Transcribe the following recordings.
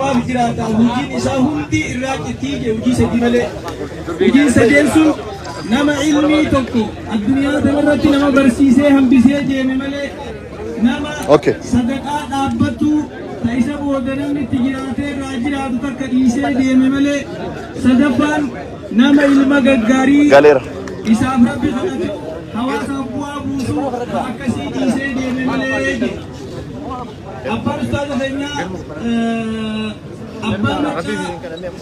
ما بجراتا وجين إساهمتي الراجتي وجين سديمله وجين سدينسو نما علمي توكو الدنيا تمرتي نما برسيسه هم بيسه جيمله نما صدقة دابتو تايسا بودنم نتجراته راجرات تكديسه جيمله صدفان نما علما غغاري إساف ربي خلته حواس أبواب وسو أكسي ديسه جيمله أبار أستاذ خينا أبار مكة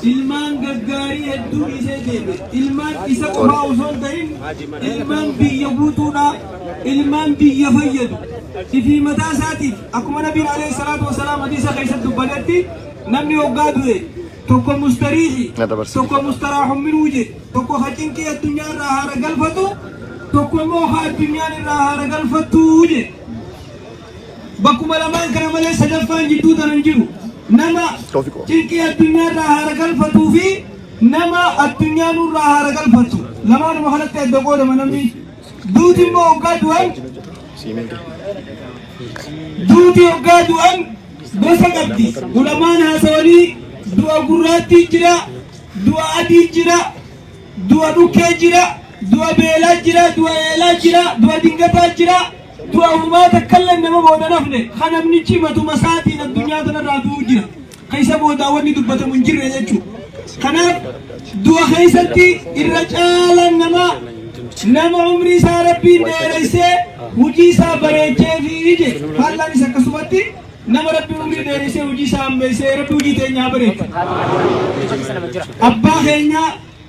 إلمان غغاري هدو إسه إلمان إسا قراوزون دين إلمان بيبوتونا إلمان بيفيدو في متى ساتي أكما نبي عليه الصلاة والسلام حديث خيسة دبالتي نمني وقادوه توكو مستريحي توكو مستراح من وجه توكو خجنكي الدنيا راها رقلفتو توكو موخا الدنيا راها رقلفتو وجه بكم لما كان ملء سجفان جدود رنجرو نما تلك الدنيا راها رجال فتو في نما الدنيا نور راها رجال فتو لما نمحلت تدقور منامي دوتي ما أوقاتوان دوتي أوقاتوان بس كبدي ولما نهسوني دوا قراتي جرا دوا أدي جرا دوا نوكي جرا دوا بيلا جرا دوا إيلا جرا دوا دينغتا جرا دوا وما تكلم نما بودا نفني خنا منيشي ما تو مساتي الدنيا تنا جرا خيسا بودا وني دبته منجر يجو خنا دوا خيساتي الرجال نما عمري ساربي نيرسه وجي سابريجي فيجي فالله نسكسوتي نما ربي عمري نيرسه وجي سامبسه ربي وجي تنيا بريك أبا خينا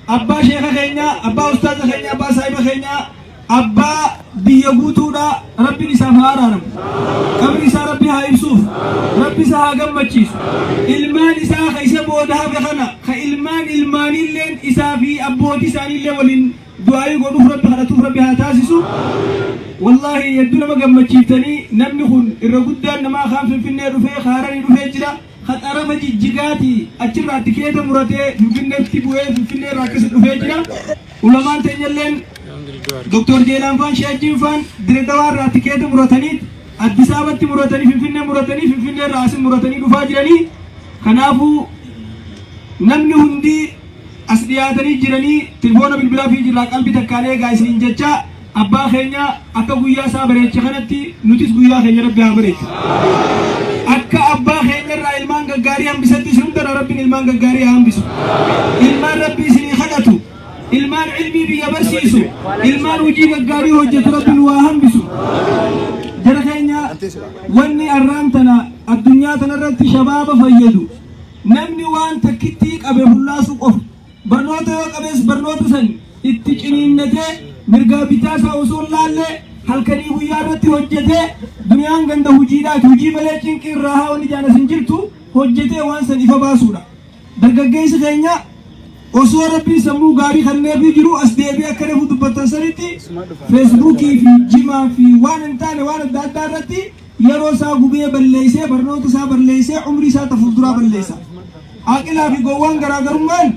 أبا شيخ خينا أبا أستاذ خينا أبا صاحب خينا أبا بيجوتودا ربي نسافارنا كبر نسا ربي هايبسوف ربي سهاجم مچيس إلمان نسا خيسة بودا بخنا خإلمان إلماني لين إسافي أبودي ساني لين ولين دعائي قدوف ربي خلطوف ربي هاتاسسو والله يدونا مقام مچيفتني نمنخون الرقودان نما خام في النير رفي خاراني رفي جرا خط أرفا جيجاتي أجرى تكيتا مراتي في النير تبوه في النير راكس رفي جرا ولمان تنجلين دكتور جيلان فان شاجين فان دردوار راتكيت مراتنيت أدسابت مراتني في الفنة راس مراتني دفاجرني خنافو نمني هندي أسرياتني جرني تلفونا بالبلا في جرا قلبي تكالي غايسين ججا أبا خينيا أكا قويا سابريت خنتي نوتيس قويا خينيا ربي عبريت أكا أبا خينيا را إلمان غغاري هم بسنتي سنتر ربي إلمان غغاري هم بسو إلمان ربي سني خدتو إلمان علمي بيبرسيسو إلمان وجي غغاري هجت ربي واهم بسو جرخينيا واني أرامتنا الدنيا تنرد شباب فيدو نمني وان تكتيك أبي بلاسو قف برنوتو قبس برنوتو سن اتجنين نتي مرقا بتاسا وصول لالي halkanii guyyaa irratti hojjetee duniyaan ganda hojiidhaati hojii malee cinqii irraa wanni jaana sinjirtu hojjetee waan san ifa baasuudha dargaggeessi keenya osoo rabbii sammuu gaarii kanneefii jiru as deebii akka reefu dubbatan sanitti feesbuukii fi jimaa fi waan hin taane waan adda addaa irratti yeroo isaa gubee balleessee barnoota isaa balleessee umrii isaa fuulduraa balleessa aqilaa fi gowwaan garaagarummaan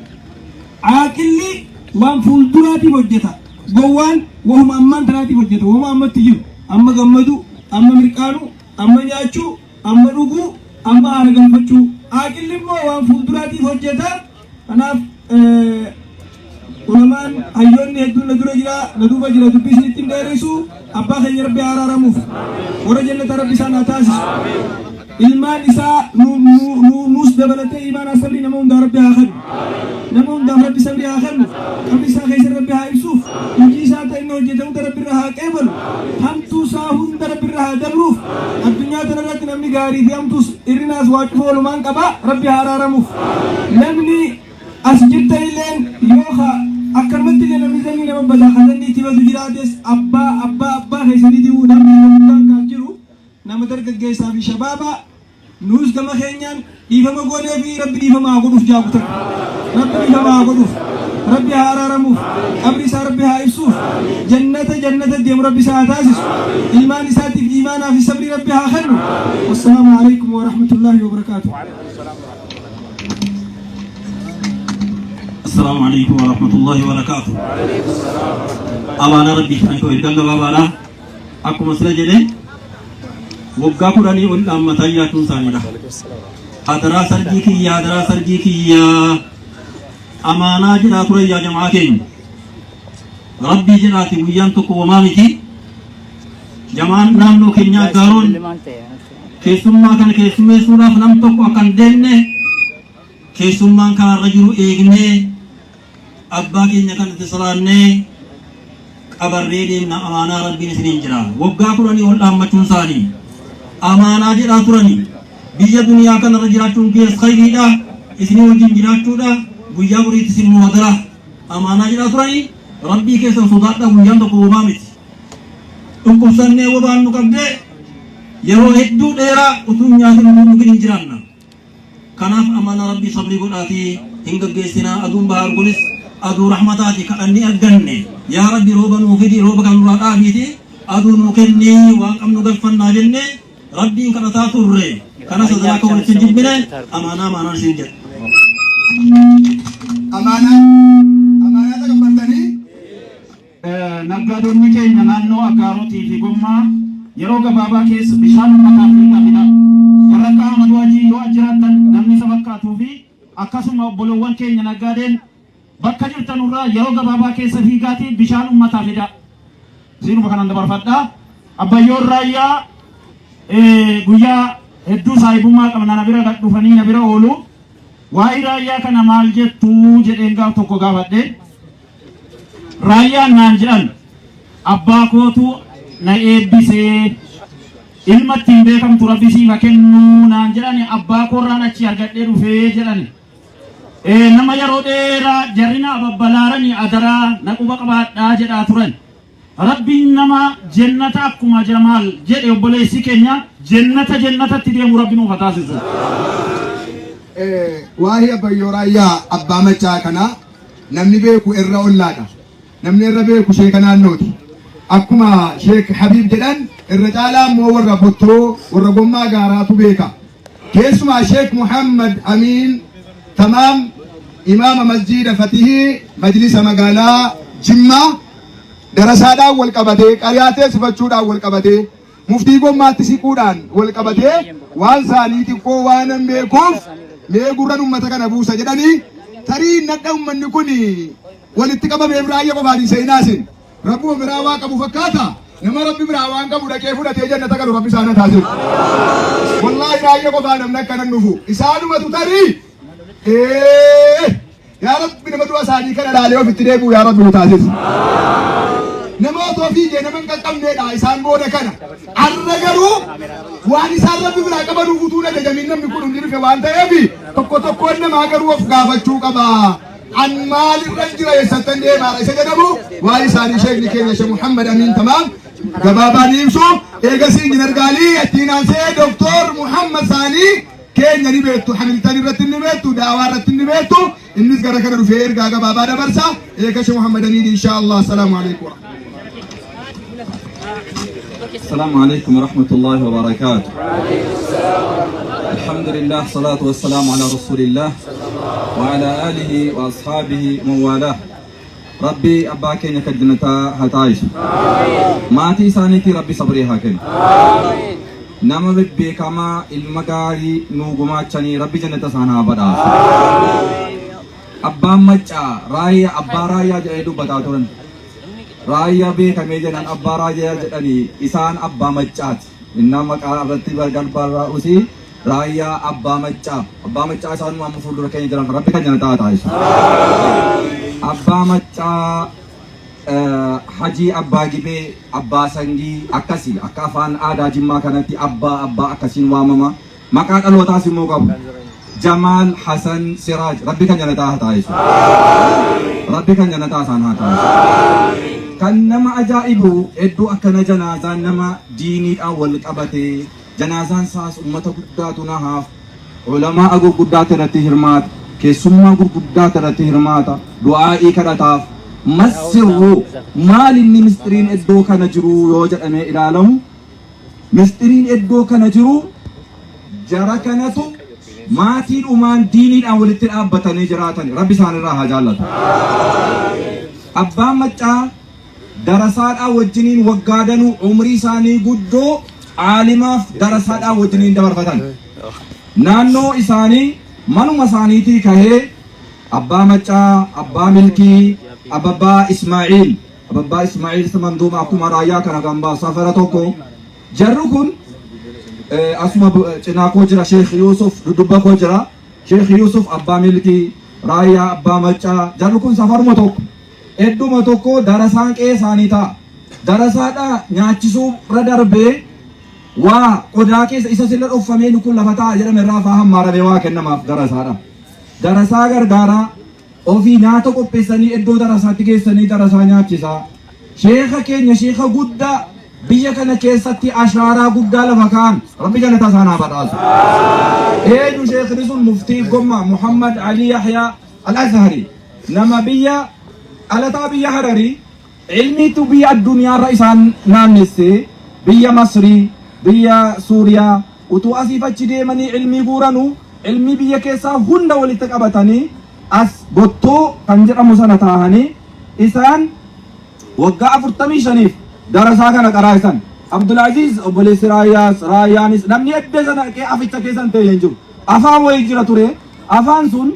aqilli waan fuulduraatiif hojjeta gowwaan وهم أمان تراتي وجدوا وهم أما تجيب أما جمدوا أما مركانو أما يأشوا أما رجو أما أرجع بتشو أكيد لما وهم فودراتي وجدها أنا ولمان أيون نهدو ندرو جرا ندو بجرا تبيس نتيم دايرسو أبا خير بيارا راموف ورجل نتارب بيسان أتاس إلمان إسا نوس دبلته إيمان أصلي نمون دارب بياخد نمون دارب بيسان بياخد كم إسا خير رب بيايسوف يجي ساعة إنه جدّو دارب بيرها كابل هم توساهم دارب بيرها دروف الدنيا تنرت نمني غاري دي هم توس إرناس واقفوا لمان كبا رب بيارا راموف نمني أسجد تيلين يوخا أكرمت لي نميزني نمن بدا خدني تبى زجراتس أبا خيسني ديو نمني نمدان كاجرو نمدر كجيسا في شبابا نوز كما خينيان إيفما قولي في ربي إيفما أقولوف جابتك ربي إيفما أقولوف ربي هارا رموف أبري سا ربي هايسوف جنة ديم ربي ساتاسس إيمان ساتي في إيمانا في صبر ربي هاخنو والسلام عليكم ورحمة الله وبركاته السلام عليكم ورحمة الله وبركاته أبانا ربي أنكو إرقام بابانا أكو مسلا جدي وقاكو راني ولد أمتاياتون سانينا أدرا سرجيك يا أمانة جرات يا جماعة ربي جراتي ويانتك ومامتي جماعة نامنو كنيا قارون كيسوما كان كيسوما سورة فنمتك وكان دينه كيسوما كان رجل إيغنه أبا كنيا كان تسلانه أبريدي من أمانة ربي نسنين جرا وقا قراني والله أمتون ساني أمانة جرات راني بيجا دنيا كان رجلاتون كيس خيري دا إسني وجين جراتو دا بيجا بريد سن مهدرة أمانة جرات راني ربي كيسا صداق دا ويانتك ومامتي Tunggu sanne wabaan nukabde yeroo hedduu dheeraa utuu nyaatin mumkin hin jiraanna kanaaf amana rabbii sabrii godhaatii hin gaggeessinaa aduun bahar kunis aduu rahmataati kadhanni arganne yaa rabbi rooba nuu fidi rooba kan nuraa dhaabiiti aduu nuu kennii waan qabnu galfannaa jenne rabbiin kadhataa turre kana sadaraka walitti hin jibbine amaanaan siin jedha amaanaa takabbatanii naggaadonni keenya naannoo Agaarotii fi Gommaa yeroo gabaabaa keessa bishaan uummataa fi qabina warra qaama du'ajii yoo jiraatan namni isa fakkaatuu fi akkasuma obboloowwan keenya naggaadeen bakka jirtan irraa yeroo gabaabaa keessa fiigaatii bishaan uummataa fida siinuma kanaan dabarfadhaa abbayyoon raayyaa guyyaa hedduu saahibummaa qabna na bira dhufanii na bira oolu waa'ee raayyaa kana maal jettu jedheen gaaf tokko gaafadhe Rayaan naan jedhan abbaa kootu na eebbisee ilmatti hin beekamtu rabbi siif kennuu naan jedhani abbaa koorraan achi argadhee dhufee jedhani nama yeroo dheeraa jarrina ababbalaaranii adaraa na quba qabaadhaa jedhaa turan rabbiin nama jannata akkuma Jamaal jedhe obboleessi keenya jannatatti deemu rabbiin nuuf taasisu. Waa'ee abbayyoo raayyaa abbaa machaa kana namni beeku irra ollaadha. namni irra beeku sheeka naannooti akkuma sheek Habiib jedhan irra caalaa immoo warra bottoo warra gommaa gaaraatu beeka keessumaa sheek Muhammad Amiin tamaam imaama masjiida Fatihii majlisa magaalaa Jimmaa darasaadhaan wal qabatee qariyaatee sifachuudhaan wal qabatee muftii gommaatti siquudhaan wal qabatee waan isaanii xiqqoo waan hin beekuuf mee gurran ummata kana buusa jedhanii tarii nadha ummanni kun walitti qabame Ibrahim qofaadhi seenaasin rabbu biraa waa qabu fakkaata nama rabbi biraa waan qabu dhaqee fudhatee jannata galu rabbi isaana taasif wallahi Ibrahim qofaa namni akka nan dhufu isaanumatu tarii yaa rabbi nama du'a isaanii kana dhaalee ofitti deebi'u yaa rabbi nu taasif nama otoo fiigee nama hin qaqqabneedha isaan booda kana arra garuu waan isaan rabbi biraa qabanuuf utuu ajajamiin namni kun hundi dhufe waan ta'eef tokkoon namaa garuu of gaafachuu qaba عن مال الرجل يستندي ما ليس جنبه وارثاني شيخ كينيا شيخ محمد أمين تمام جبابا نيمسو إيجاسين جنرجالي أتينا سي دكتور محمد ثاني كينيا نبيتو حملتاني رتين نبيتو دعوة رتين نبيتو الناس كذا كذا رفير جاجا بابا ده برسا إيجاش محمد أمين إن شاء الله السلام عليكم السلام عليكم ورحمة الله وبركاته. الحمد لله صلاة والسلام على رسول الله وعلى آله وأصحابه موالاه. ربي أباكين يكدنتا هتايش ماتي سانيتي ربي صبري هاكين نما بكما المغاري نوغما تشاني ربي جنتا سانا بدا أبا مچا رايا أبا رايا جايدو بتاتورن رايا بكما جنان أبا رايا جدني إسان أبا مچات إنما قارتي برغان بارا أسي رايا أبا مچا سانو ما مفردو ركين جران ربي كان جنتا هتايش أبا مچا Haji Abbaa Gibee Abbaa Sangii akkasi akka afaan aadaa Jimmaa kanatti abbaa akkasiin waamama maqaa dhalootaas immoo qabu Jamaal Hasan Siraaj rabbi kan jannataa haa taasisu rabbi kan jannataa isaan haa taasisu kan nama ajaa'ibu hedduu akkana janaazaan nama diiniidhaan wal qabatee janaazaan isaas uummata guddaatu nahaaf ulamaa gurguddaatu irratti hirmaata keessummaa gurguddaatu irratti hirmaata du'aa'ii kadhataaf مسرو مال إني مسترين إدو كان جرو يوجد أنا إلالهم مسترين إدو كان جرو جرا كانتو ما تين أمان ديني أول التلاب بتاني جراتني ربي سان الله جالت أبا متى دراسات أوجنين وقادنو عمري ساني قدو عالمة دراسات أوجنين دبر فتن naannoo isaanii manuma isaaniitii kahee abbaa Maccaa, abbaa Milkii, abbaa Ismaa'iil manduuma akkuma raayyaa kana gambaa safara tokko jarri kun asuma cinaa koo jira Sheekh Yusuf dudubba koo jira Sheekh Yusuf abbaa Milkii raayyaa abbaa Maccaa jarri kun safaruma tokko hedduma tokko darasaan qe'ee isaanii ta'a darasaadha nyaachisuu irra darbee waa qodaa keessa isa silla dhuffamee kun lafa ta'a jedhame irraa faa hammaaramee waa kennamaaf darasaadha darasaa gargaaraa ofii nyaata qopheessanii iddoo darasaatti geessanii darasaa nyaachisaa sheekha keenya sheekha guddaa biyya kana keessatti ashaaraa guddaa lafa kaan rabbi jannataa isaanaa badhaasu eenyu sheekhni sun muftii gomma Muhammad Ali Yahyaa Al-Azhari nama biyya alataa biyya Hararii ilmiitu biyya addunyaarra isaan naannessee biyya Masrii biyya Suuriyaa utuu asiif achi deemanii ilmii guuranuu ilmii biyya keessaa hunda walitti qabatanii as gottoo kan jedhamu sana taahanii isaan waggaa 45 darasaa kana qaraa'isan Abdulaziz obboleessi Raayyaanis namni edda sana aficha keessan ta'e hin jiru afaan wayii jira ture afaan sun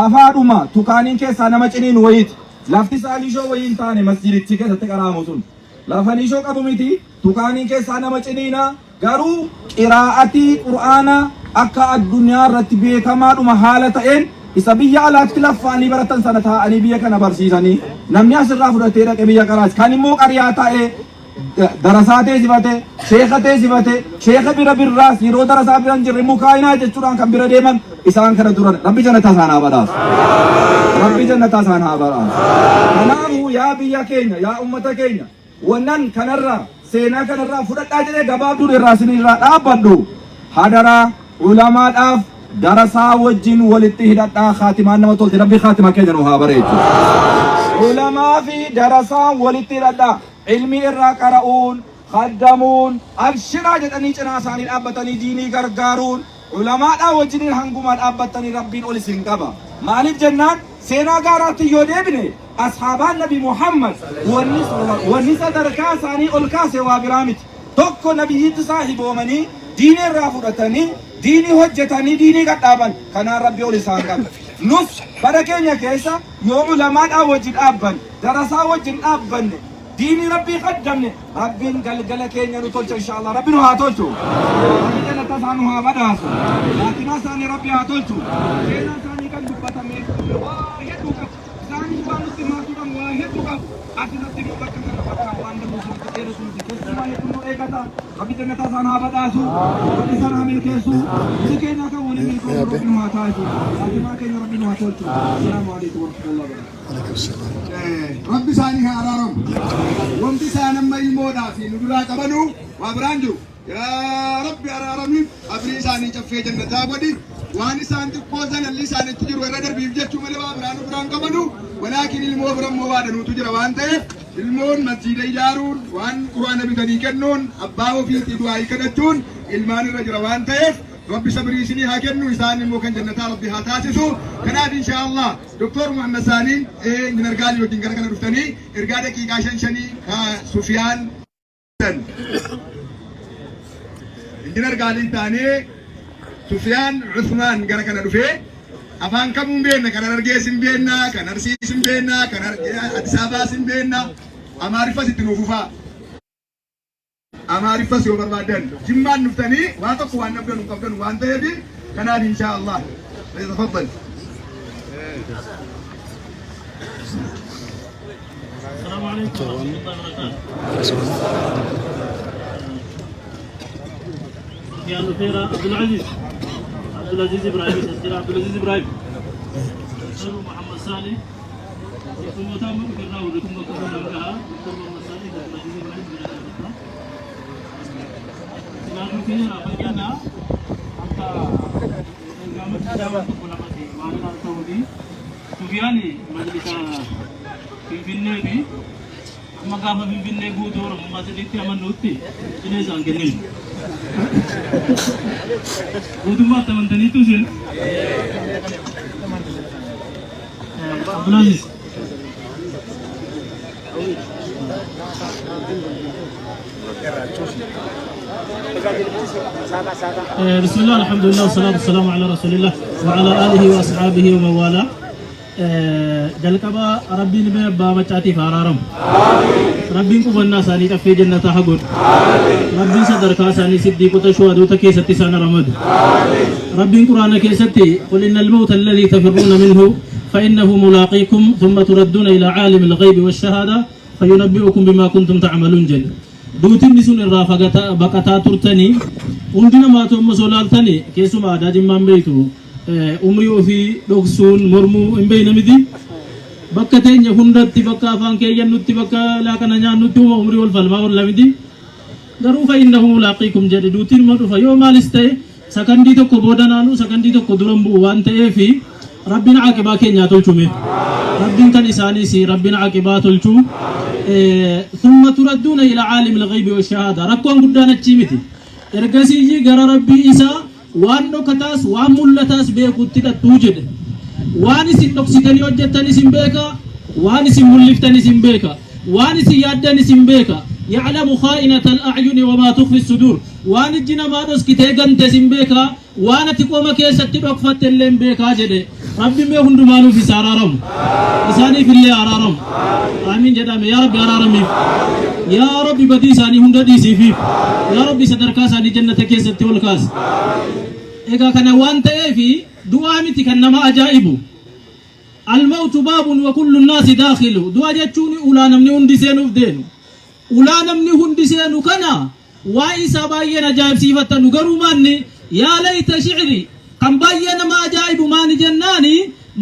afaadhuma tukaaniin keessaa nama ciniin wayiiti lafti isaa liishoo wayii hin taane masjidichi keessatti qaraamu sun lafa liishoo qabu miti tukaaniin keessaa nama ciniina garuu qiraa'atii qur'aana akka addunyaa irratti beekamaadhuma haala ta'een isa biyya alaatti laffaanii baratan sana taa'anii biyya kana barsiisanii namni asirraa fudhatee dhaqe biyya qaraati kan immoo qariyaa ta'ee darasaa teessifate sheekha teessifate sheekha bira birraas yeroo darasaa biran jirre mukaayinaa jechuudhaan kan bira deeman isaan kana duran rabbi jannataa isaan haa badhaasu rabbi jannataa isaan haa badhaasu kanaafuu yaa biyya keenya yaa ummata keenya wannan kanarraa seenaa kanarraa fudhadhaa jedhee gabaabduu irraa isinirraa dhaabbadhu hadaraa ulamaadhaaf darasaa wajjin walitti hidhadhaa khaatimaan nama tolte rabbi khaatima keenya nu haa bareechu ulamaa fi darasaa walitti hidhadhaa ilmi irraa qara'uun khaddamuun abshiraa jedhanii cinaa isaanii dhaabbatanii diinii gargaaruun ulamaadhaa wajjiniin hangumaa dhaabbatanii rabbiin ol isin qaba maaliif jennaan seenaa gaaraatti yoo deebine ashaabaan nabi Muhammad wanni sadarkaa isaanii ol kaase waa biraa miti tokko nabiyyitti saahiboomanii diinii irraa fudhatanii diinii hojjetanii diinii gadhaaban kanaan rabbi ol isaan qaba nus bara keenya keessa yoo ulamaadhaa wajjin dhaabban darasaa wajjin dhaabbanne diinii rabbii qaddamne rabbiin galgala keenya nu tolcha inshallah rabbi nu haa tolchu rabbi jannata isaa nu haa badhaasu laakinaa isaanii rabbi haa tolchu seenaa isaanii kan dubbatame waa hedduu qabu isaanii waan nutti maatuudhaan waa hedduu qabu ati natti nu bakka kana bakka waan damuusu jedhu sun keessumaa hedduu nu eegata rabbi jannata isaa haa badhaasu rabbi sana haa milkeessu isi keenya kan waliin milkeessu rabbi nu haa taasisu laakinaa keenya rabbi nu haa tolchu assalaamu alaikum warahmatullahi wabarakatuh rabbi isaanii haa araaramu wanti isaan amma ilmoodhaa fi nu duraa qabanu waa biraan jiru yaa rabbi araaramiif abrii isaanii caffee jannataa godhi waan isaan xiqqoo sanalli isaanitti jiru irra darbiif jechuu malee waa biraan nu biraan qabanu walaakin ilmoo birammoo waa danuutu jira waan ta'eef ilmoon masjiida ijaaruun waan quraana bitanii kennuun abbaa ofiitii du'aa kadhachuun ilmaan irra jira waan ta'eef ربي صبري سني هاكنو إنسان ممكن جنة ربي هاتاسسو كناد إن شاء الله دكتور محمد ساني إن رجال يودين كنا رفتني إرجال كي كاشن شني سفيان إن رجال تاني سفيان عثمان كنا رفيه أفان كم بيننا كنا رجال بيننا كنا رسيس بيننا كنا أدسابا بيننا أمارفة ستنوفا أماري فسي وبربادن جمان نفتني واتقوا وان نبدأ نقبضن وان تهدي كنادي إن شاء الله تفضل السلام عليكم ورحمة الله وبركاته يا نفيرة عبد العزيز إبراهيم تذكير عبد العزيز إبراهيم دكتور محمد سالي ثم تامر كرنا ودكتور دكتور محمد سالي عبد العزيز إبراهيم lalu kira bagaimana angka gambar dapat ulama di mana Saudi Sufiani majlis pimpinnya ni magama pimpinnya gudur majlis itu aman nuti ini sangkenin gudur mah teman-teman itu sih Abdulaziz بسم الله الحمد لله والصلاة والسلام على رسول الله وعلى آله وأصحابه ومن والاه جلكبا ربي نبي بابا تاتي فارارم ربي كوبنا ساني كفي جنة حقود ربي صدر كاساني صديق تشهد تكيستي سان رمد ربي قرآن كيستي قل إن الموت الذي تفرون منه فإنه ملاقيكم ثم تردون إلى عالم الغيب والشهادة فينبئكم بما كنتم تعملون جل دوتين نسون الرافقة بقتا ترتني عندنا ما توم مسولالتني كيسما داجم من بيتو umri ofii dhoksuun mormuu hin beeyna miti bakka teenya hundatti bakka afaan keeyyannutti bakka laaqana nyaannutti umri wal falmaa oolla miti garuu fa innahu mulaaqiikum jedhe duutiin ma dhufa yoo maalis ta'e sakandii tokko boodanaanu sakandii tokko duran bu'u waan ta'eefi rabbiin aqibaa keenyaa tolchume rabbiin kan isaaniis rabbiin aqibaa tolchu thumma turadduuna ila caalimi alghaybi washahaada rakkoon guddaan achii miti ergasii gara rabbii isaa waan dhokataas waan mul'ataas beekutti dhadhuu jedhe waan isin dhoksitanii hojjettan isin beeka waan isin mul'iftan isin beeka waan isin yaaddan isin beeka ya'lamu khaa'inatal a'yuni wa maa tukhfi as-sudur waan ijjina maa dhoskitee gante isin beeka waan ati qoma keessatti dhokfatte illee beeka jedhe rabbi mee hundumaanuuf isa araaramu isaaniif illee araaramu amiin jedhame yaa rabbi araaramiif yaa rabbi badii isaanii hunda dhiisiifiif yaa rabbi sadarkaa isaanii jannata keessatti ol kaasi ega kana waan ta'eefi du'aa miti kan nama ajaa'ibu الموت باب وكل الناس داخل دعا جچوني اولا نمني هندي سينوف دينو اولا نمني هندي سينو كنا وايسا باينا جايب سيفتا نغرو ماني يا ليت شعري كم باينا ما جايب ماني جناني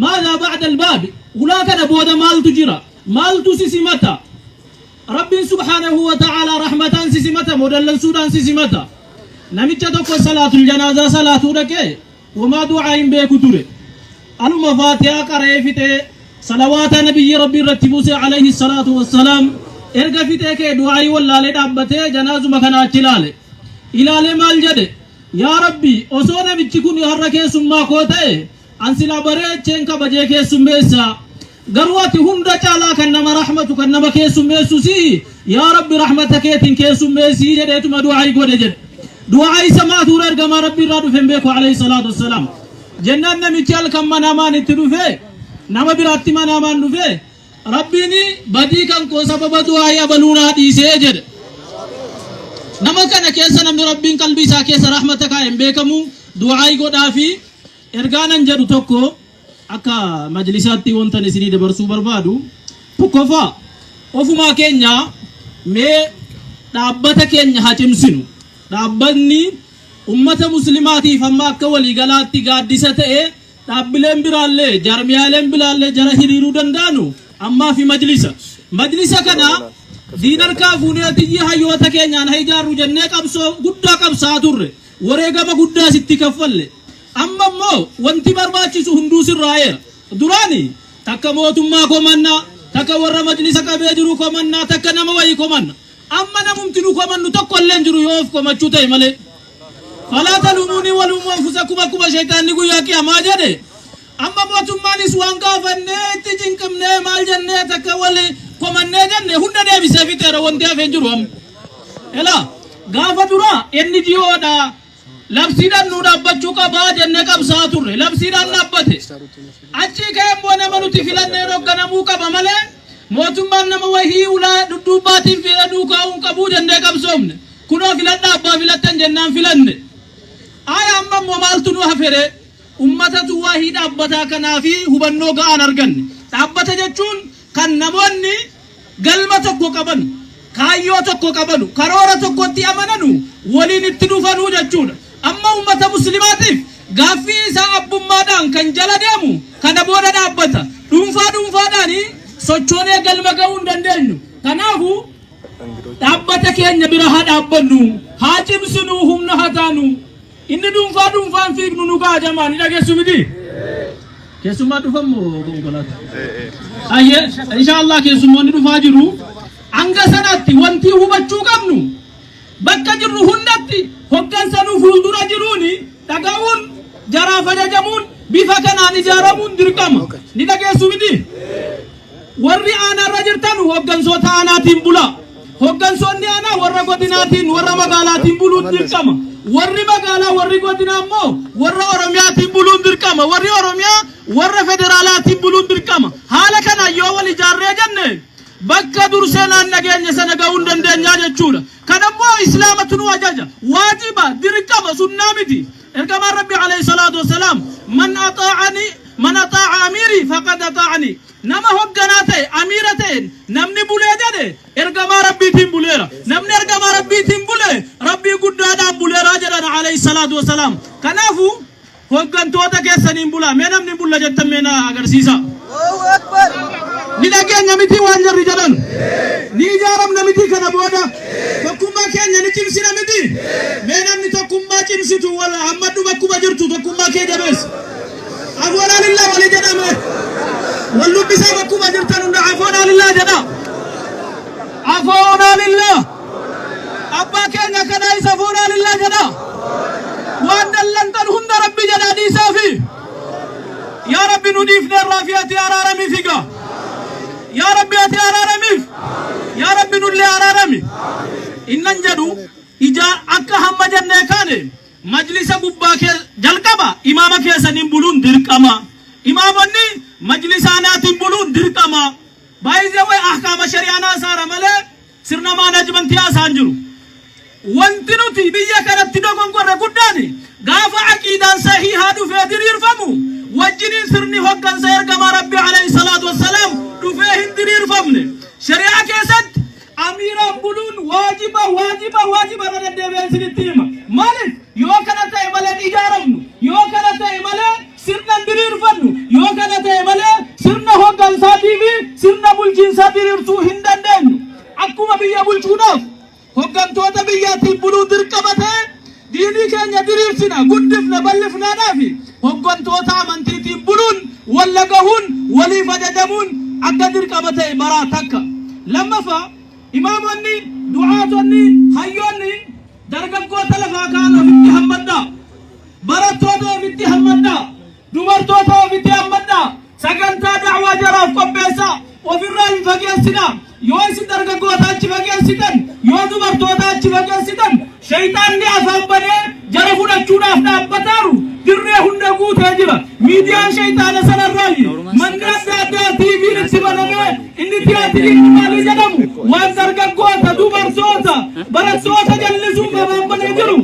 ماذا بعد الباب اولا كان بودا مال تجرى مال تسيسمتا رب سبحانه وتعالى رحمة سيسمتا مودل السودان سيسمتا نميتشا توكو صلاة الجنازة صلاة ركي وما دعاء بيكو توري ألما فاتحة قرأ صلوات نبي ربي رتبوس عليه الصلاة والسلام إرقى فتة كي دعاء والله لدعبته جناز مكان أجلالي إلالي مال جده يا ربي أصونا بيتشكون يحركي سمما كوته أنسلا بري چنكا بجيكي سمبسا غرواتي هندا چالا كنما رحمتو كنما كي سمبسو سي يا ربي رحمتك كي سمبسي جده تما دعاء قد جده دعاء سماعت ورقما ربي رادو فنبيكو عليه الصلاة والسلام جنان نميتشال كم منامان اتدوفه نما براتي منامان دوفه ربيني بدي كان كو سبب دعاء بلونا ديسه جد نما كان كيسا نمي ربين قلبي سا كيسا رحمتك ايم بيكمو دعاء قدافي ارغانن جدو توكو اكا مجلساتي وانتني سني دبرسو بربادو توكوفا وفما كينيا مي دابتا كينيا هاتمسنو دابني ummata muslimaatiif amma akka walii galaatti gaaddisa ta'e dhaabbileen biraallee jarmiyaaleen biraallee jara hiriiruu danda'anu ammaa fi majlisa kana diinarkaa fuuneetiyyi hayyoota keenyaan hayjaarru jennee qabsoo guddaa qabsaa turre wareegama guddaa sitti kaffalle amma immoo wanti barbaachisu hunduu sirraa'eera duraani takka mootummaa komannaa takka warra majlisa qabee jiru komannaa takka nama wayii komanna amma namumti nu komannu tokko illee jiru yoo of komachuu ta'e malee فلا تلوموني ولوموا أنفسكم أكما شيطان نقول يا كيا ما جده أما موتم ماني سوان كافنة تجينكم نه مال جنة تكوالي كمان نه جنة هندا ده بيسافي ترى وندي أفنجروهم هلا غافة دورا إني جيو دا لبسيدان نودا بچوكا با جنة كاب ساتور لبسيدان نبته أشي كم بونا منو تفيلان نيرو كنا موكا بماله موتم مان نما وهي ولا دوباتين فيلا دوكا أونكا بو جنة كاب سومن كنا فيلان نابا فيلان تنجنان فيلان aya amma maaltu nu hafere ummatatu wahid abbata kanafi hubanno ga'an argan abbata jechuun kan namoonni galma tokko qaban kaayyo tokko qaban karoora tokkotti amananu waliin itti dhufanu jechuudha amma ummata muslimaatiif gaaffii isaa abbummaadhaan kan jala deemu kana booda dhaabbata dhuunfaadhaani sochoonee galma ga'uu hin dandeenyu kanaafu dhaabbata keenya bira haa dhaabbannu haa cimsinu humna haa taanu inni dhuunfaan fiignu nu gaa jamaan dhageessu miti keessummaa dhufamu konkolaata ayye inshallah keessummoonni dhufaa jiru hanga sanatti wanti hubachuu qabnu bakka jirru hundatti hoggansanuu fuuldura jiruuni dhaga'uun jaraaf ajajamuun bifa kanaan ijaaramuun dirqama ni dhageessu miti warri aanarra jirtan hoggansoota aanaatiin bula hoggan sonni ana warra godinaatiin warra magaalaatiin buluun dirqama warri magaalaa warri godinaa ammoo warra oromiyaatiin buluun dirqama warri oromiyaa warra federaalaatiin buluun dirqama haala kana yoo wal ijaarree jenne bakka durseenaan nageenya sana ga'uu dandeenya jechuudha kanammoo islaamatu nu ajaja waajiba dirqama sunnaa miti ergamaan rabbi alayhi salaatu wasalaam man ataa'a amiiri faqad ataa'ani nama hogganaa ta'e amiira ta'e namni bulee jedhe ergamaa rabbiitiin buleera namni ergamaa rabbiitiin bulee rabbii guddaadhaan buleera jedhan alayhi salaatu wasalaam kanaafu hoggantoota keessaniin bulaa mee namni bulla jettan mee na agarsiisa ni dhageenya miti waan jarri jedhan ni ijaaramna miti kana booda tokkummaa keenya ni cimsina miti mee namni tokkummaa cimsitu wala hammadhu bakkuma jirtu tokkummaa kee jabees afoona lillah wali jedhame wallubisa bakkuma jirtan hunda afoona lillah jedha afoona lillah abbaa keenya kana isa afoona lillah jedha waan dallantan hunda rabbi jedha dhiisaafi yaa rabbi nu dhiifne irraa fi ati araarami figa yaa rabbi ati araaramiif yaa rabbi nullee araarami innan jedhu ija akka hamma jennee kaane majlisa gubbaa kee jalqaba imaama keessaniin buluun dirqama imaamonni majlisaanaatiin buluun dirqama baay'ee way ahkaama shari'aanaa saara malee sirna maanaajmentii isaan jiru wanti nuti biyya kanatti dogongorre guddaani gaafa aqiidaan sahihaa dhufee diriirfamu wajjiniin sirni hoggansa ergamaa rabbi alayhi salaatu wassalaam dhufee hin diriirfamne shari'aa keessatti amiiraan buluun waajiba deddeebi'een sinitti hima maaliif yoo kana ta'e malee ijaaramnu yoo kana ta'e malee sirna diriirfannu yoo kana ta'e malee sirna hoggansaatii fi sirna bulchiinsaa diriirsuu hin dandeenyu akkuma biyya bulchuudhaaf hoggantoota biyyaatiin buluu dirqama ta'e diinii keenya diriirsina guddifna bal'ifnaadhaa fi hoggantoota amantiitiin buluun walla gahuun waliif ajajamuun akka dirqama ta'e baraa takka lammaffaa imaamonni du'aatonni hayyoonni dargaggoota lafaa kaan ofitti hammadhaa barattoota ofitti hammadhaa dubartoota ofitti hammadhaa sagantaa da'waa jaraaf qopheessaa ofirraa hin fageessinaa yoo isin dargaggoota achi fageessitan yoo dubartoota achi fageessitan shayxaanni afaan banee jara fudhachuudhaaf dhaabbataaru dirree hunda guutee jira miidiyaan shayxaana sanarraayi manni adda addaa tiiviin itti banamee inni tiyaatiriin maalii jedhamu waan dargaggoota dubartoota barattoota jallisuun afaan banee jiru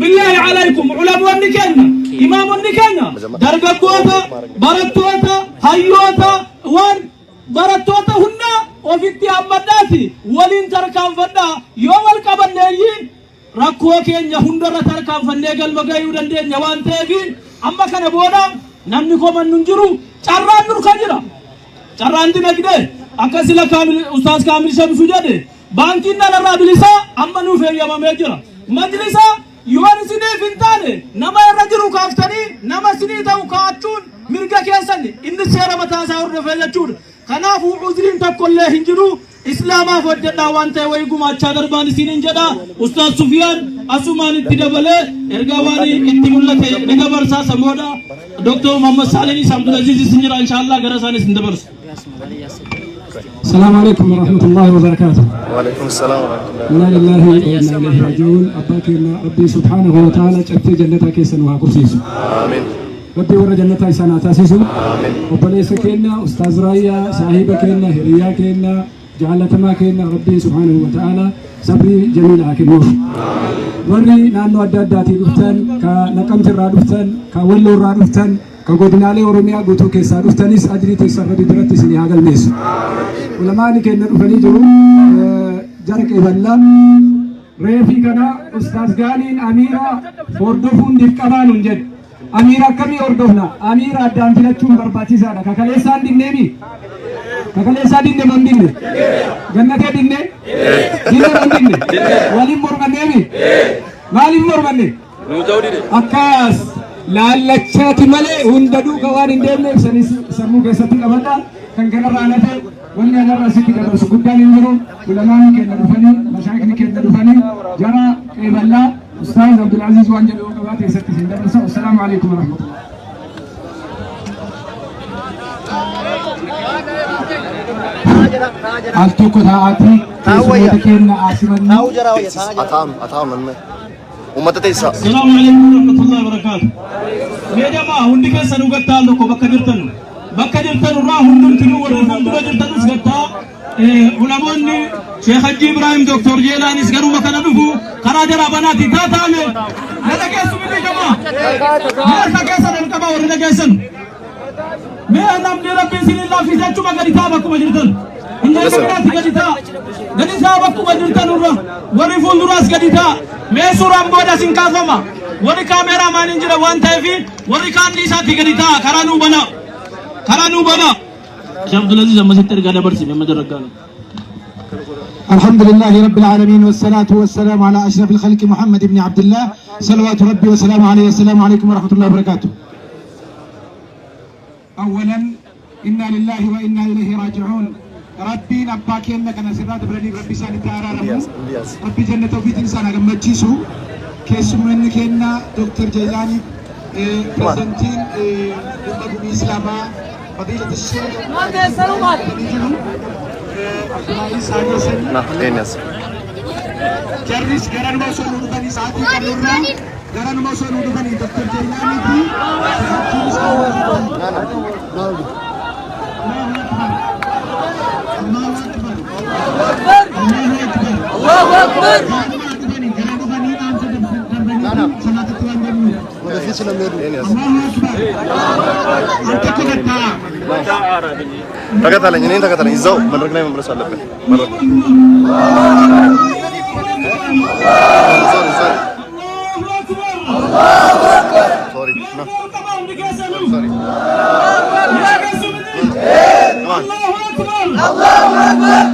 billaahi alaykum ulamoonni keenya imaamonni keenya dargaggoota barattoota hayyoota waan barattoota hunda ofitti hammadhaati waliin tarkaanfadhaa yoo wal qabanneeyyiin rakkoo keenya hundarra tarkaanfannee galma gahuu dandeenya waan ta'eef amma kana booda namni komannu hin jiru carraan nurka jira carraan dinagdee akka sila ustaas kaamil shamsu jedhe baankiin dhalarraa bilisaa amma nuuf eeyyamamee jira majlisa yoo isiniif hin taane nama irra jiru kaaftanii nama isinii ta'u kaa'achuun mirga keessan inni seera mataa isaa hordofee jechuudha kanaafuu uzriin tokkollee hin jiru islaamaaf hojjedhaa waan ta'e wayii gumaachaa darbaan isiniin jedha ustaas Sufiyaan asumaan itti dabalee ergaa waan itti mul'ate ni dabarsaa samoodha Dr. Muhammad Saalih Abdulaziz isin jira inshallah gara isaanis hin dabarsu. السلام عليكم ورحمة الله وبركاته. وعليكم السلام ورحمة الله. إنا لله وإنا إليه راجعون. أباك ربي سبحانه وتعالى جبت جنتك سنوها كرسيسو. آمين. ربي ورا جنتك سنة تاسيسو. آمين. وبليس كنا أستاذ رايا صاحب كنا هريا كنا جعلتما كنا ربي سبحانه وتعالى صبري جميل عكنوف. وري نانو أداداتي دفتن كنقمت الرادفتن كولو الرادفتن كقدنالي أوروميا قطو كيسا دفتنيس أجري تيسر بدرتي سني هاجل ميس. ولماني كنا رفني جو جرك إبلا ريفي كنا أستاذ غالين أميرة فوردفون دكمان ونجد أميرة كمي أردفنا أميرة دام فيلتشون برباتي زادا ككاليسان دين نبي ككاليسان دين من دين جنة دين دين من دين والي مرمن نبي والي مرمن أكاس لالچاتي ملي هنددو كوارين ديمني سمو كيساتي كبدا كان كنا رانته واللي أنا راسي كده بس قدام يمرو ولما كنا دفني مشايخ كنا دفني جرى إبلا أستاذ عبد العزيز وانجل وقوات يسكت السلام عليكم ورحمة الله. Altu kutaati keessummoota keenya asimanni. Ataam nanme. Ummata teessa. Assalamu alaikum warahmatullahi wabarakatuh. Meedama hundi keessa nu gattaa lokko bakka jirtan. Bakka jirtan irraa hundumtuu warri fuuldura jirtanis gattaa. Ulamoonni Sheikh Haji Ibrahim Dr. Jelaanis garuma kana dhufu karaa jara banaati taataame. Nada keessu miti jama. Meerta keessa nan qaba warri dhageessan. Mee namni rabbiin sinillah fi jechuma gadi taa bakkuma jirtan. Inni gadi taa. Gadi taa bakkuma jirtan irra warri fuulduras gadi taa. Mee suuraan booda sin kaafama. Warri kaameeraamaan hin jira waan ta'eef warri kaanni isaatti gadi taa karaa nuu bana. Karaa nuu bana. Sheikh Abdulaziz Ammasitti ergaa dabarsi nama jarragaan. الحمد لله رب العالمين والصلاة والسلام على أشرف الخلق محمد بن عبد الله صلوات ربي وسلامه عليه. السلام عليكم ورحمة الله وبركاته. أولا إنا لله وإنا إليه راجعون. ربي نباك إنك نسرات بردي ربي ساني تارارم ربي جنة وفيت إنسان أغم مجيسو كيسو منك إنا دكتور جيلاني برزنتين دمنا بإسلاما فضيلة الشيخ جرس جران ما سو نودبني ساتي كلورا جران ما سو نودبني دكتور جيلاني دي الله أكبر Tagatalan, ini tagatalan. Izau, menerkena yang berasal lebih. Sorry. Sorry.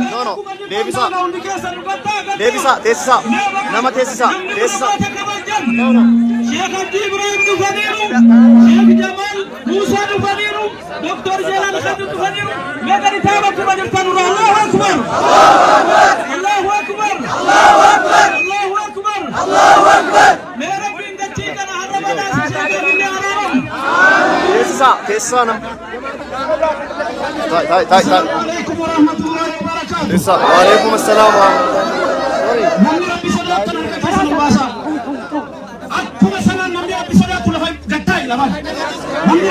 No, no. Devisa, Tessa. Nama Tessa. No, no. Sheikh Haji Ibrahim Dufaniru, Sheikh Jamal Musa Dufaniru, Dr. Jelan Khadu Dufaniru, mereka ditambah ke banyak tanura. Allahu Akbar. Allahu Akbar. Allahu Akbar. Allahu Akbar. Allahu Akbar. Mereka pindah cika na harapan nasi Sheikh ini haram. Tessa nam. Tai. Assalamualaikum warahmatullahi wabarakatuh. Tessa. Waalaikumsalam. Sorry. Namni Rabbi sodaatan harka keessa nu baasa. Akkuma sanaan namni Rabbi sodaatu lafa gattaa ilaman. Namni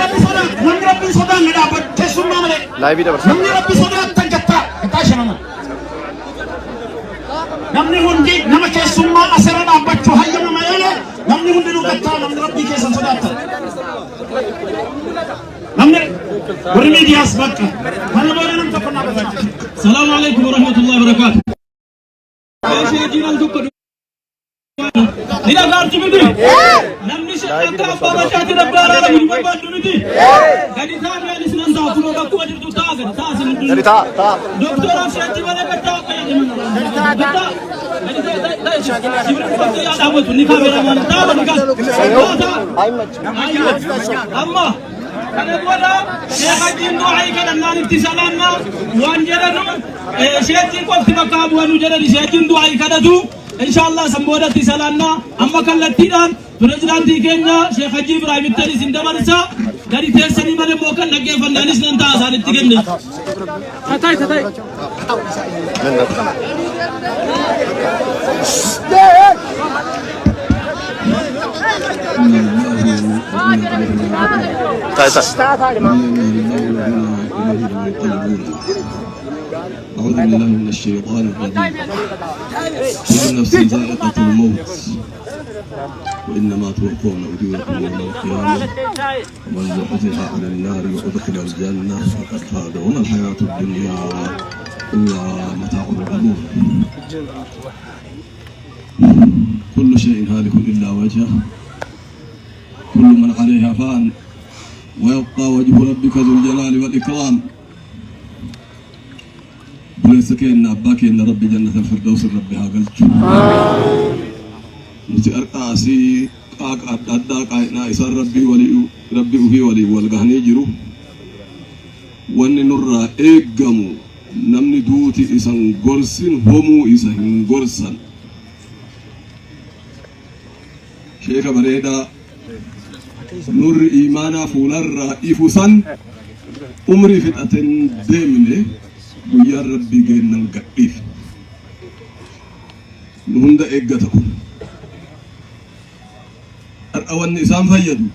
Rabbi sodaan na dhaabbatu keessummaa malee. Live dabarsa. Namni Rabbi sodaatan gattaa shanama. Namni hundi nama keessummaa asirra dhaabbachuu hayyama malee namni hundi nu gattaa namni Rabbi keessan sodaatan. Namni warri miidiyaas bakka. Mana boona nam tokko naa barbaachisu. Assalamu alaikum warahmatullahi wabarakatuh. Sheikh Jinan Dukku Nila gartu miti. Namni akka abbaa macaati dabbaara rabu barbaaddu miti. Gadi taa'ee anis nan ta'a kunoo bakkuma jirtu ta'a gadi ta'a sin hunduu. Dari ta. Doktoraaf Sheikh Malee gaddaa akka jedhamu. Gaddaa. Gadi taa'e sibira kubbatti yaa dhaabatu ni kaameeramaan dhaaba ni kaasa. Amma kana booda Sheikh Hajiin du'aa kana naan itti salaamna waan jedhanu Sheikhiin qofti bakka bu'anu jedhani Sheikhiin du'aa kadhatu. Inshallah samboda tisalana amma kallattiidhaan pirezidaantii keenya Sheikh Haji Ibrahim Ittanis hin dabarsa gadi teessanii malee mookan dhaggeeffannaanis nan ta'a isaanitti kenne. Tatai. أعوذ بالله من الشيطان الرجيم. كل نفس ذائقة الموت وإنما توفون أجوركم يوم القيامة ومن زحزح عن النار وأدخل الجنة فقد فاز وما الحياة الدنيا إلا متاع الغرور. كل شيء هالك إلا وجهه كل من عليها فان ويبقى وجه ربك ذو الجلال والإكرام. وليس كأن أباك إن ربي جنة الفردوس ربي هاقلت نتي أرقاسي قاق أداك عينا إسان ربي وهي ولي والغهني جرو واني نرى إيقامو نمني دوتي إسان غرسين همو إسان غرسان شيخ بريدا نور إيمانا فولر إفوسان عمري فتأتن ديمني guyyaa rabbii geennan gadhiif nu hunda eeggata kun ar'awanni isaan fayyadu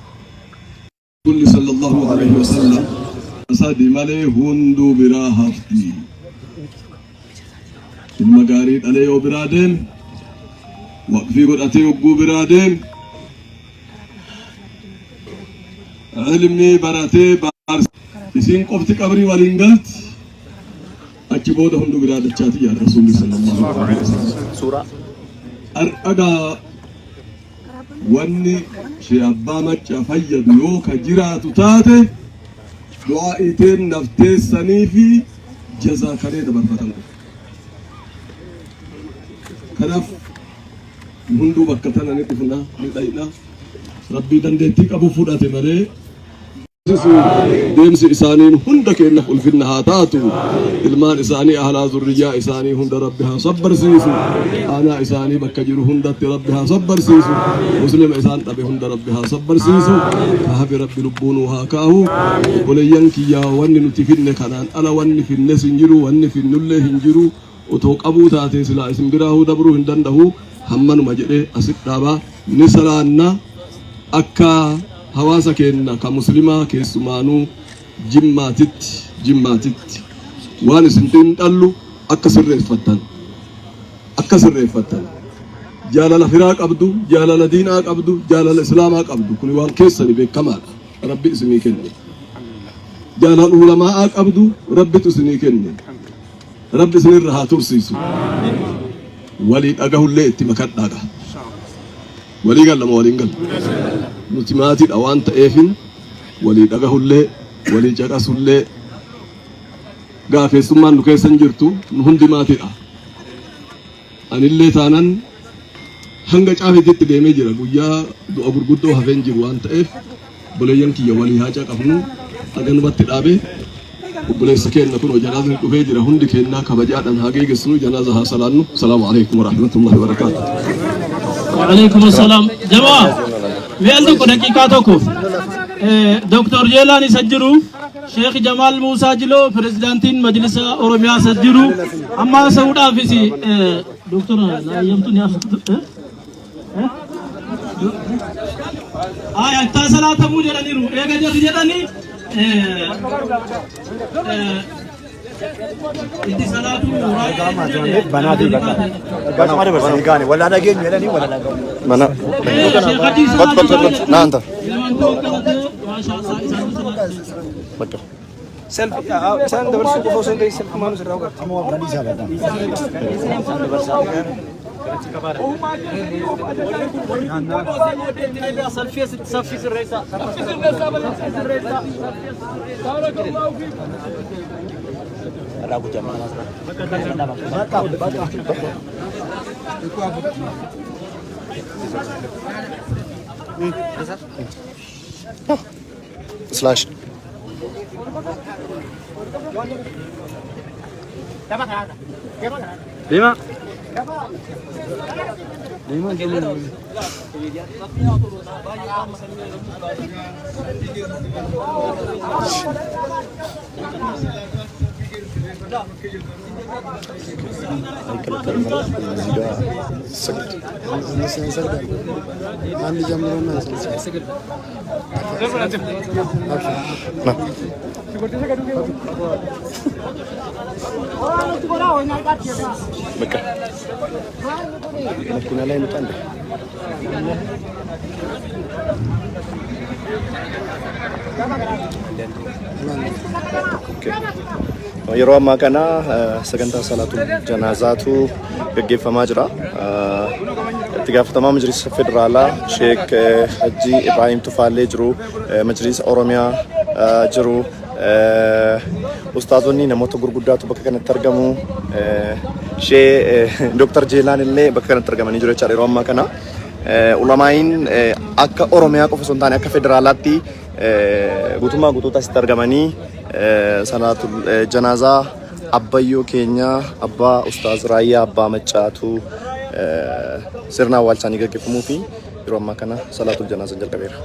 kulli sallallahu alaihi wasallam asadi malee hunduu biraa hafti ilma gaarii dhalee yoo biraa deem waqfii godhatee hogguu biraa deem ilmi baratee isin qofti qabrii waliin galti achi booda hundu biraa dachaati yaa rasuulli sallallahu alaihi wasallam ar'agaa wanni shee abbaa macca fayyadu yoo ka jiraatu taate du'aa iteen nafteessanii fi jazaa kanee dabarfatan kanaaf hunduu bakka tana ni dhufna ni dhayna rabbii dandeettii qabu fudhate malee deemsi isaaniin hunda keennaaf ulfinna haa taatu ilmaan isaanii ahlaa zurriyaa isaanii hunda rabbi haa sabbarsiisu aanaa isaanii bakka jiru hundatti rabbi haa sabbarsiisu muslima isaan dhabe hunda rabbi haa sabbarsiisu kaafi rabbi lubbuunuu haa kaahu obboleeyyan kiyyaa wanni nuti finne kanaan ala wanni finnes hin jiru wanni finnullee hin jiru otoo qabuu taatee silaa isin biraahuu dabruu hin danda'u hammanuma jedhee asit dhaabaa ni salaanna akka hawaasa keenna ka muslimaa keessumaanuu jimmaatitti waan isin xiinxallu akka sirreeffattan jaalala firaa qabdu jaalala diinaa qabdu jaalala islaamaa qabdu kun waan keessani beekamaadha rabbi isinii kenne jaalala ulamaa qabdu rabbitu isinii kenne rabbi isinirra haa tursiisu walii dhagahullee itti makadhaaga walii gallama waliin galla nuti maatiidha waan ta'eefin walii dhagahullee walii caqasullee gaafeessummaan nu keessan jirtu nu hundi maatiidha anillee taanan hanga caafetitti deemee jira guyyaa du'a gurguddoo hafeen jiru waan ta'eef obboleeyyan kiyya walii haa caqafnu haganumatti dhaabee obboleessa keenna kun janaazaan dhufee jira hundi keennaa kabajaadhaan haa geessinu janaaza haa salaannu salaamu alaykum wa rahmatullahi wa barakaatuh وعليكم السلام جماعة ميلدو دقيقة توكو دكتور جيلاني سجرو شيخ جمال موسى جلو بريزيدنتين مجلس أوروميا سجرو أما سعودا فيسي دكتور لا يمتون يا اتصالا تمو جراني رو ايغا جراني اتصالات بنادي بنا ما برسل غاني ولا انا جيت ميلاني ولا انا منا لا انت سيلف سان دبر سو فوسن دي سيلف مانو سراو تمو بنادي سابتا سان دبر سابتا slash lima yeroo ammaa kana sagantaa salaatul janaazaatu gaggeeffamaa jira. itti gaafatamaa majlisa federaalaa Sheek Haji Ibrahim Tufaallee jiru, majlisa Oromiyaa jiru, ustaazonni namoota gurguddaatu bakka kanatti argamu. Dr. Jeelaan illee bakka kanatti argamanii jiru jechuudha yeroo ammaa kana. Ulamaa'iin akka Oromiyaa qofa osoo hin taane akka federaalaatti guutummaa guutuutti asitti argamanii salaatul janaazaa abbayyoo keenya abbaa ustaaz Raayyaa Abbaa Maccaatu sirna awwaalchaanii gaggeeffamuu fi yeroo ammaa kana salaatul janaazaa jalqabeera.